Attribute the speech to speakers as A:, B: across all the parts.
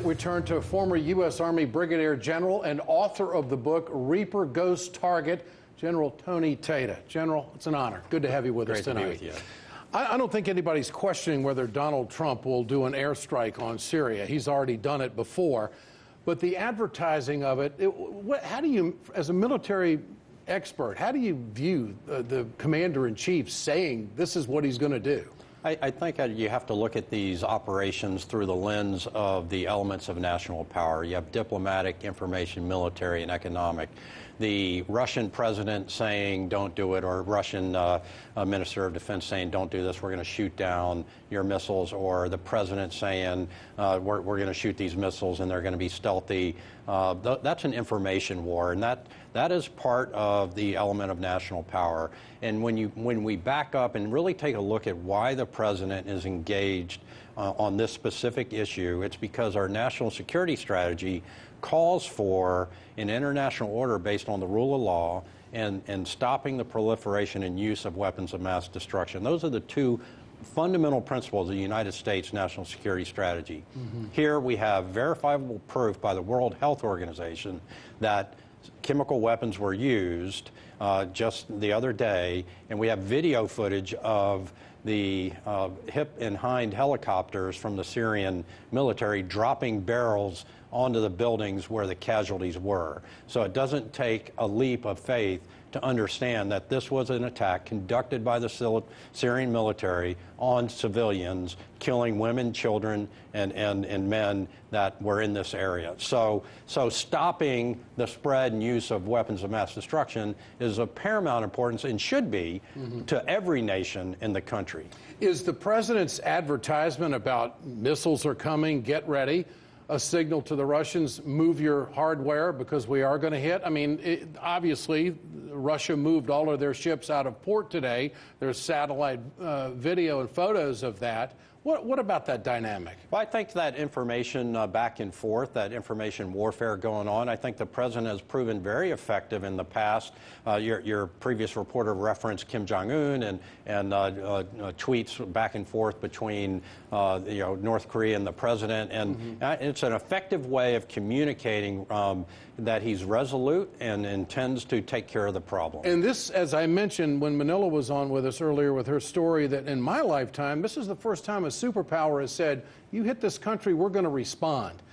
A: We turn to former U.S. Army Brigadier General and author of the book Reaper Goes Target, General Tony Tata. General, it's an honor. Good to have you with us tonight.
B: Great to be with you.
A: I don't think anybody's questioning whether Donald Trump will do an airstrike on Syria. He's already done it before. But the advertising of it, how do you, as a military expert, how do you view the commander-in-chief saying this is what he's going to do?
B: I think you have to look at these operations through the lens of the elements of national power. You have diplomatic, information, military, and economic. The Russian president saying don't do it, or Russian Minister of Defense saying don't do this, we're going to shoot down your missiles, or the president saying we're going to shoot these missiles and they're going to be stealthy. That's an information war, and that is part of the element of national power. And when we back up and really take a look at why the president is engaged on this specific issue, it's because our national security strategy calls for an international order based on the rule of law and stopping the proliferation and use of weapons of mass destruction. Those are the two fundamental principles of the United States national security strategy. Here we have verifiable proof by the World Health Organization that chemical weapons were used just the other day, and we have video footage of the hip and hind helicopters from the Syrian military dropping barrels onto the buildings where the casualties were. So it doesn't take a leap of faith to understand that this was an attack conducted by the Syrian military on civilians, killing women, children, and men that were in this area. So stopping the spread and use of weapons of mass destruction is of paramount importance and should be to every nation in the country.
A: Is the president's advertisement about missiles are coming, get ready, a signal to the Russians, move your hardware because we are going to hit? I mean, obviously, Russia moved all of their ships out of port today. There's satellite video and photos of that. What about that dynamic?
B: Well, I think that information back and forth, that information warfare going on, I think the president has proven very effective in the past. Your previous reporter referenced Kim Jong-un and tweets back and forth between North Korea and the president, and it's an effective way of communicating that he's resolute and intends to take care of the problem.
A: And this, as I mentioned when Manila was on with us earlier with her story, that in my lifetime, this is the first time a superpower has said, you hit this country, we're going to respond.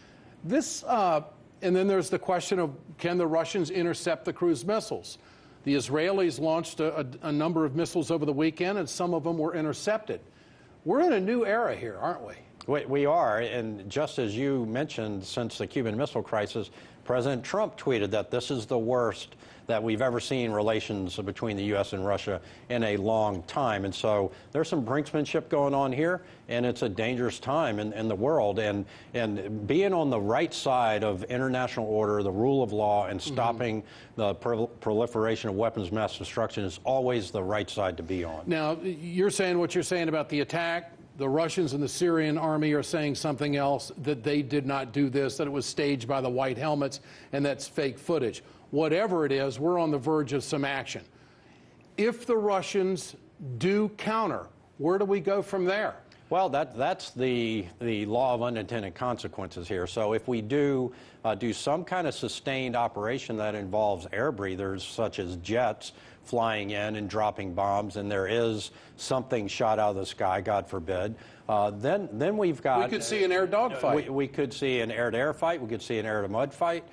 A: This, and then there's the question of, can the Russians intercept the cruise missiles? The Israelis launched a number of missiles over the weekend, and some of them were intercepted. We're in a new era here, aren't we?
B: We are, and just as you mentioned, since the Cuban Missile Crisis, President Trump tweeted that this is the worst that we've ever seen relations between the U.S. and Russia in a long time. And so there's some brinksmanship going on here, and it's a dangerous time in the world. And being on the right side of international order, the rule of law, and stopping the proliferation of weapons of mass destruction is always the right side to be on.
A: Now, you're saying what you're saying about the attack. The Russians and the Syrian army are saying something else, that they did not do this, that it was staged by the white helmets, and that's fake footage. Whatever it is, we're on the verge of some action. If the Russians do counter, where do we go from there?
B: Well, that's the law of unintended consequences here. So if we do some kind of sustained operation that involves air breathers, such as jets, flying in and dropping bombs, and there is something shot out of the sky, God forbid, then we've got...
A: We could see an air dogfight.
B: We could see an air-to-air fight. We could see an air-to-mud fight.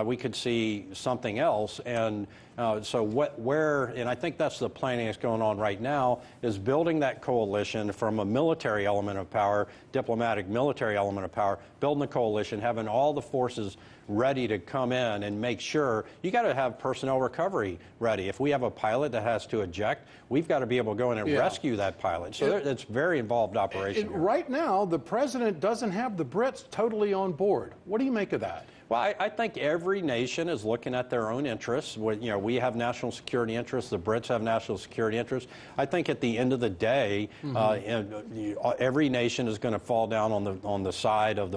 B: We could see something else. And and I think that's the planning that's going on right now, is building that coalition from a military element of power, diplomatic military element of power, building the coalition, having all the forces ready to come in and make sure. You got to have personnel recovery ready. If we have a pilot that has to eject, we've got to be able to go in and rescue that pilot. So it's very involved operation.
A: Right now, the president doesn't have the Brits totally on board. What do you make of that?
B: Well, I think every nation is looking at their own interests. We have national security interests. The Brits have national security interests. I think at the end of the day, every nation is going to fall down on the side of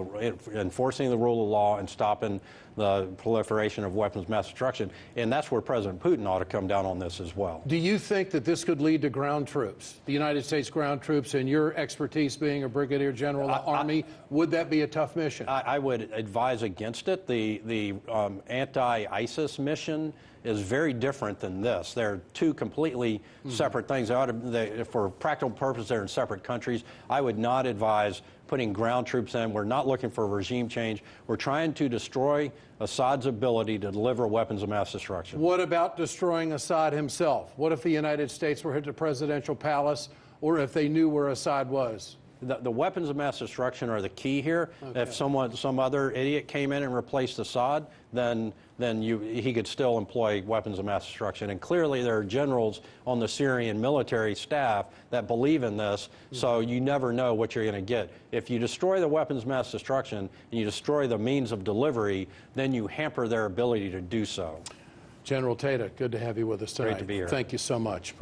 B: enforcing the rule of law and stopping the proliferation of weapons of mass destruction. And that's where President Putin ought to come down on this. this as well.
A: Do you think that this could lead to ground troops, the United States ground troops, and your expertise being a brigadier general in the Army, would that be a tough mission?
B: I would advise against it. The anti-ISIS mission is very different than this. They're two completely separate things. For practical purposes, they're in separate countries. I would not advise putting ground troops in. We're not looking for regime change. We're trying to destroy Assad's ability to deliver weapons of mass destruction.
A: What about destroying Assad himself? What if the United States were hit the presidential palace, or if they knew where Assad was?
B: The weapons of mass destruction are the key here. Okay. If some other idiot came in and replaced Assad, then he could still employ weapons of mass destruction. And clearly there are generals on the Syrian military staff that believe in this, so you never know what you're going to get. If you destroy the weapons of mass destruction and you destroy the means of delivery, then you hamper their ability to do so.
A: General Tata, good to have you with us tonight.
B: Great to be here.
A: Thank you so much.